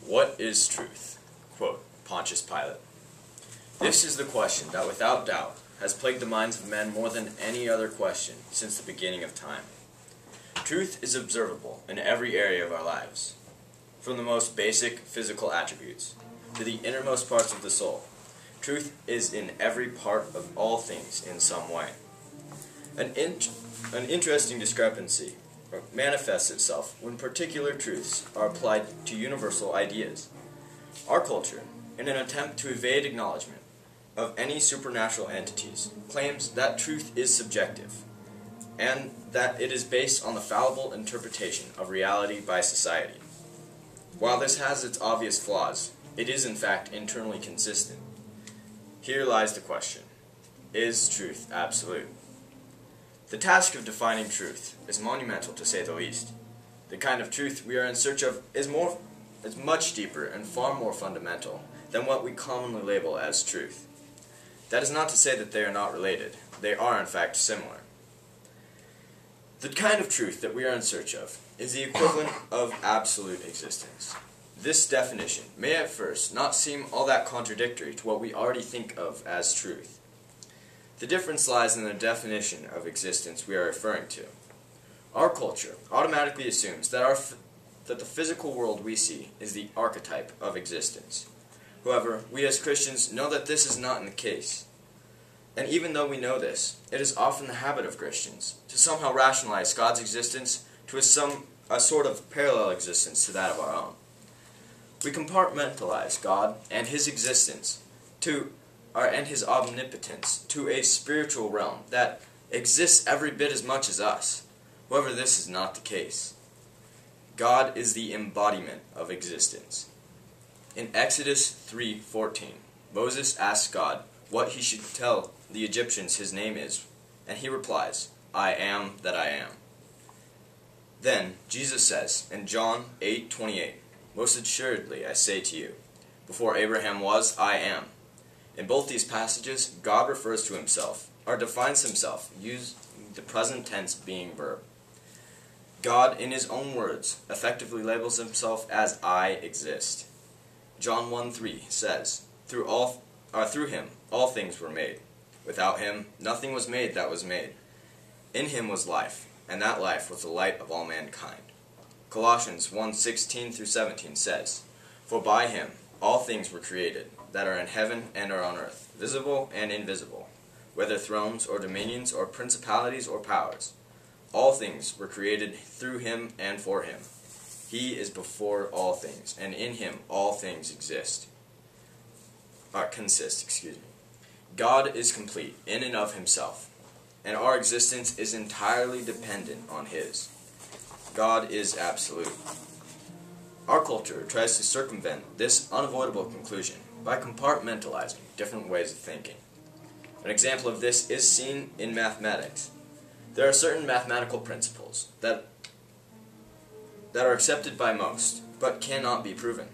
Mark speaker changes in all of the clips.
Speaker 1: What is truth? Quote, Pontius Pilate. This is the question that without doubt has plagued the minds of men more than any other question since the beginning of time. Truth is observable in every area of our lives, from the most basic physical attributes to the innermost parts of the soul. Truth is in every part of all things in some way. An interesting discrepancy manifests itself when particular truths are applied to universal ideas. Our culture, in an attempt to evade acknowledgement of any supernatural entities, claims that truth is subjective, and that it is based on the fallible interpretation of reality by society. While this has its obvious flaws, it is in fact internally consistent. Here lies the question: is truth absolute? The task of defining truth is monumental, to say the least. The kind of truth we are in search of is much deeper and far more fundamental than what we commonly label as truth. That is not to say that they are not related. They are, in fact, similar. The kind of truth that we are in search of is the equivalent of absolute existence. This definition may at first not seem all that contradictory to what we already think of as truth. The difference lies in the definition of existence we are referring to. Our culture automatically assumes that the physical world we see is the archetype of existence. However, we as Christians know that this is not the case. And even though we know this, it is often the habit of Christians to somehow rationalize God's existence to a sort of parallel existence to that of our own. We compartmentalize God and His existence and His omnipotence to a spiritual realm that exists every bit as much as us. However, this is not the case. God is the embodiment of existence. In Exodus 3:14, Moses asks God what he should tell the Egyptians his name is, and he replies, "I am that I am." Then Jesus says in John 8:28, "Most assuredly I say to you, before Abraham was, I am." In both these passages, God refers to himself, or defines himself, using the present tense being verb. God, in his own words, effectively labels himself as I exist. John 1:3 says, through him all things were made. Without him nothing was made that was made. In him was life, and that life was the light of all mankind. Colossians 1:16-17 says, "For by him all things were created, that are in heaven and are on earth, visible and invisible, whether thrones or dominions or principalities or powers. All things were created through him and for him. He is before all things, and in him all things consist. God is complete in and of himself, and our existence is entirely dependent on his. God is absolute. Our culture tries to circumvent this unavoidable conclusion by compartmentalizing different ways of thinking. An example of this is seen in mathematics. There are certain mathematical principles that are accepted by most, but cannot be proven.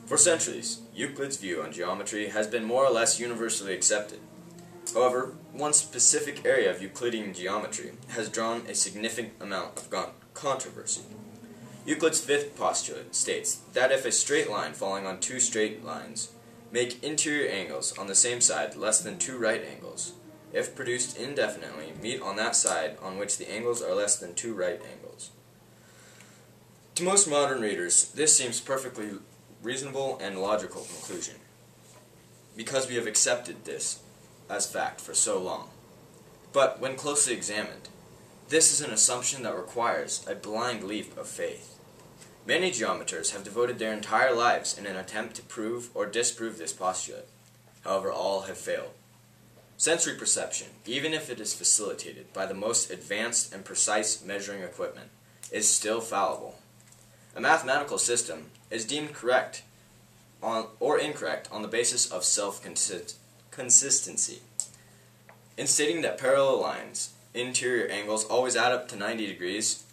Speaker 1: For centuries, Euclid's view on geometry has been more or less universally accepted. However, one specific area of Euclidean geometry has drawn a significant amount of controversy. Euclid's fifth postulate states that if a straight line falling on two straight lines make interior angles on the same side less than two right angles, if produced indefinitely, meet on that side on which the angles are less than two right angles. To most modern readers, this seems perfectly reasonable and logical conclusion, because we have accepted this as fact for so long. But when closely examined, this is an assumption that requires a blind leap of faith. Many geometers have devoted their entire lives in an attempt to prove or disprove this postulate. However, all have failed. Sensory perception, even if it is facilitated by the most advanced and precise measuring equipment, is still fallible. A mathematical system is deemed correct or incorrect on the basis of self-consistency. In stating that parallel lines, interior angles always add up to 90 degrees,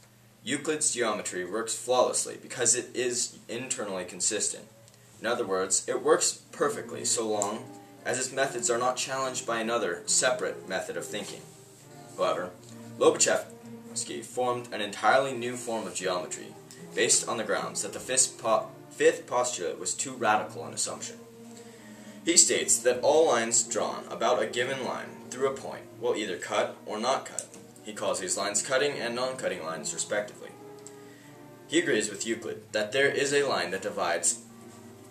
Speaker 1: Euclid's geometry works flawlessly because it is internally consistent. In other words, it works perfectly so long as its methods are not challenged by another, separate method of thinking. However, Lobachevsky formed an entirely new form of geometry based on the grounds that the fifth postulate was too radical an assumption. He states that all lines drawn about a given line through a point will either cut or not cut. He calls these lines cutting and non-cutting lines respectively. He agrees with Euclid that there is a line that divides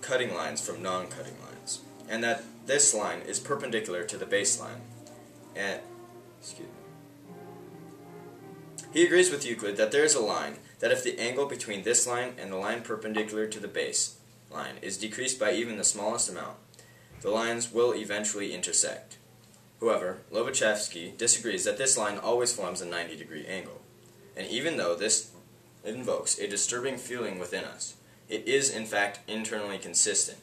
Speaker 1: cutting lines from non-cutting lines, and that this line is perpendicular to the baseline. He agrees with Euclid that there is a line that if the angle between this line and the line perpendicular to the base line is decreased by even the smallest amount, the lines will eventually intersect. However, Lobachevsky disagrees that this line always forms a 90-degree angle, and even though this invokes a disturbing feeling within us, it is in fact internally consistent,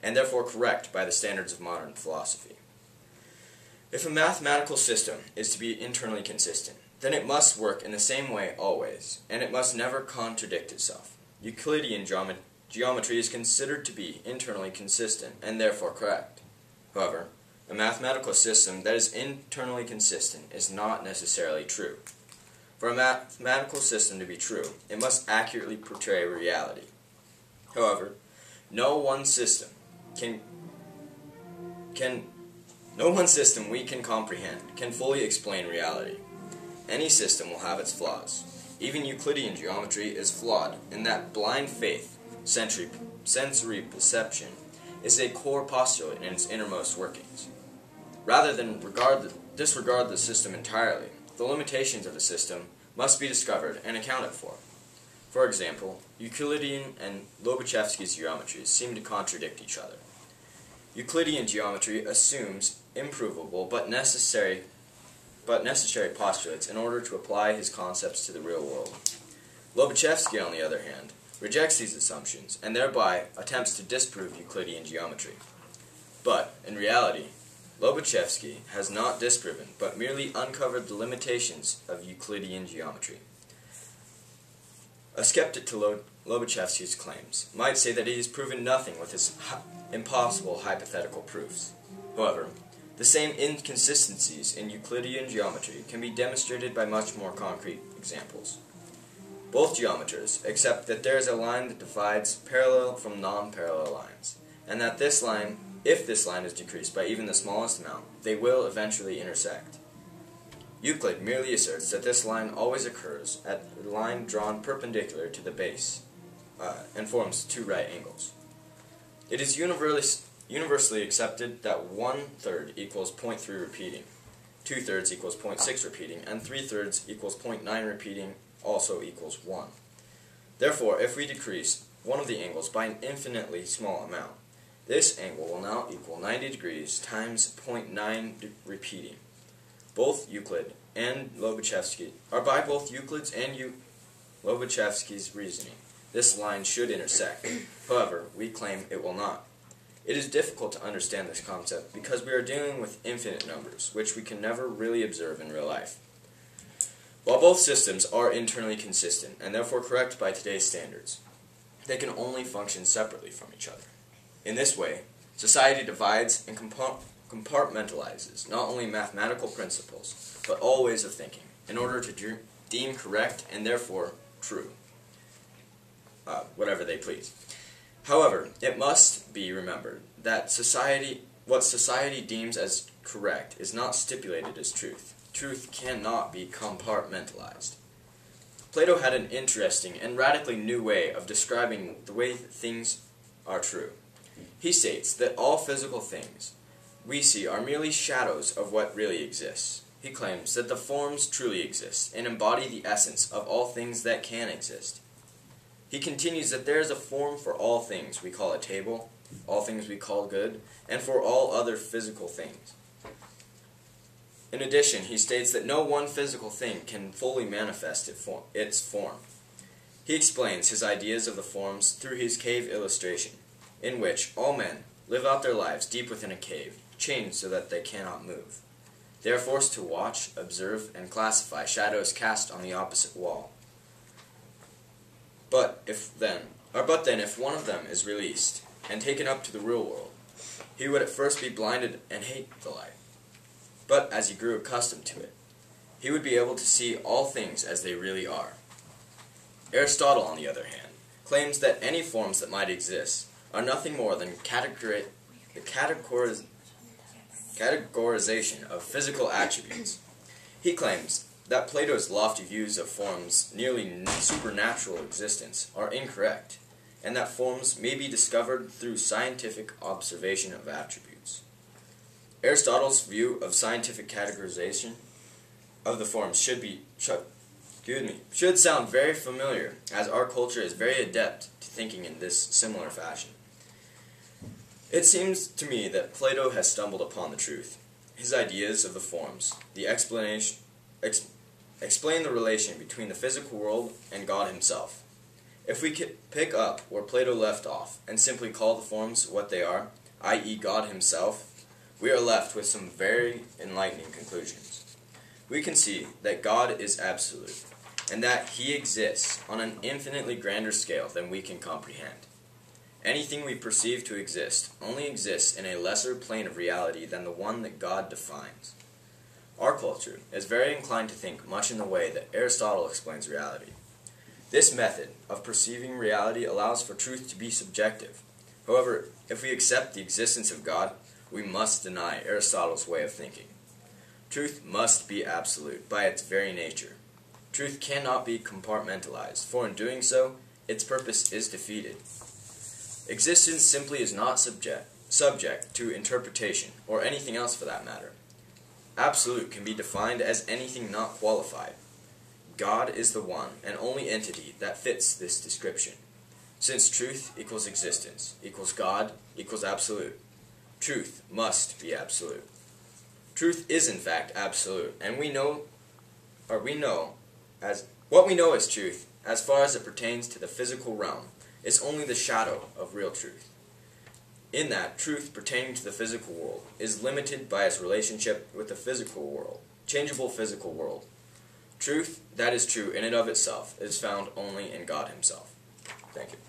Speaker 1: and therefore correct by the standards of modern philosophy. If a mathematical system is to be internally consistent, then it must work in the same way always, and it must never contradict itself. Euclidean geometry is considered to be internally consistent, and therefore correct. However, a mathematical system that is internally consistent is not necessarily true. For a mathematical system to be true, it must accurately portray reality. However, no one system we can comprehend can fully explain reality. Any system will have its flaws. Even Euclidean geometry is flawed in that blind faith, sensory perception, is a core postulate in its innermost workings. Rather than disregard the system entirely, the limitations of the system must be discovered and accounted for. For example, Euclidean and Lobachevsky's geometries seem to contradict each other. Euclidean geometry assumes improvable but necessary postulates in order to apply his concepts to the real world. Lobachevsky, on the other hand, rejects these assumptions and thereby attempts to disprove Euclidean geometry. But, in reality, Lobachevsky has not disproven, but merely uncovered the limitations of Euclidean geometry. A skeptic to Lobachevsky's claims might say that he has proven nothing with his impossible hypothetical proofs. However, the same inconsistencies in Euclidean geometry can be demonstrated by much more concrete examples. Both geometers accept that there is a line that divides parallel from non-parallel lines, and that this line, if this line is decreased by even the smallest amount, they will eventually intersect. Euclid merely asserts that this line always occurs at the line drawn perpendicular to the base, and forms two right angles. It is universally accepted that 1/3 equals 0.3 repeating, 2/3 equals 0.6 repeating, and 3/3 equals 0.9 repeating also equals 1. Therefore, if we decrease one of the angles by an infinitely small amount, this angle will now equal 90 degrees times 0.9 repeating. Both Euclid and Lobachevsky are by both Euclid's and Lobachevsky's reasoning. This line should intersect. However, we claim it will not. It is difficult to understand this concept because we are dealing with infinite numbers, which we can never really observe in real life. While both systems are internally consistent and therefore correct by today's standards, they can only function separately from each other. In this way, society divides and compartmentalizes not only mathematical principles, but all ways of thinking, in order to deem correct and therefore true, whatever they please. However, it must be remembered that what society deems as correct is not stipulated as truth. Truth cannot be compartmentalized. Plato had an interesting and radically new way of describing the way things are true. He states that all physical things we see are merely shadows of what really exists. He claims that the forms truly exist and embody the essence of all things that can exist. He continues that there is a form for all things we call a table, all things we call good, and for all other physical things. In addition, he states that no one physical thing can fully manifest its form. He explains his ideas of the forms through his cave illustration, in which all men live out their lives deep within a cave, chained so that they cannot move. They are forced to watch, observe, and classify shadows cast on the opposite wall. But then, if one of them is released and taken up to the real world, he would at first be blinded and hate the light. But as he grew accustomed to it, he would be able to see all things as they really are. Aristotle, on the other hand, claims that any forms that might exist are nothing more than the categorization of physical attributes. He claims that Plato's lofty views of forms' nearly supernatural existence are incorrect, and that forms may be discovered through scientific observation of attributes. Aristotle's view of scientific categorization of the forms should sound very familiar, as our culture is very adept to thinking in this similar fashion. It seems to me that Plato has stumbled upon the truth. His ideas of the forms, explain the relation between the physical world and God himself. If we could pick up where Plato left off and simply call the forms what they are, i.e. God himself, we are left with some very enlightening conclusions. We can see that God is absolute, and that he exists on an infinitely grander scale than we can comprehend. Anything we perceive to exist only exists in a lesser plane of reality than the one that God defines. Our culture is very inclined to think much in the way that Aristotle explains reality. This method of perceiving reality allows for truth to be subjective. However, if we accept the existence of God, we must deny Aristotle's way of thinking. Truth must be absolute by its very nature. Truth cannot be compartmentalized, for in doing so, its purpose is defeated. Existence simply is not subject to interpretation, or anything else for that matter. Absolute can be defined as anything not qualified. God is the one and only entity that fits this description. Since truth equals existence, equals God, equals absolute, truth must be absolute. Truth is in fact absolute, and what we know as truth, as far as it pertains to the physical realm, is only the shadow of real truth. In that, truth pertaining to the physical world is limited by its relationship with the physical world, changeable physical world. Truth that is true in and of itself is found only in God himself. Thank you.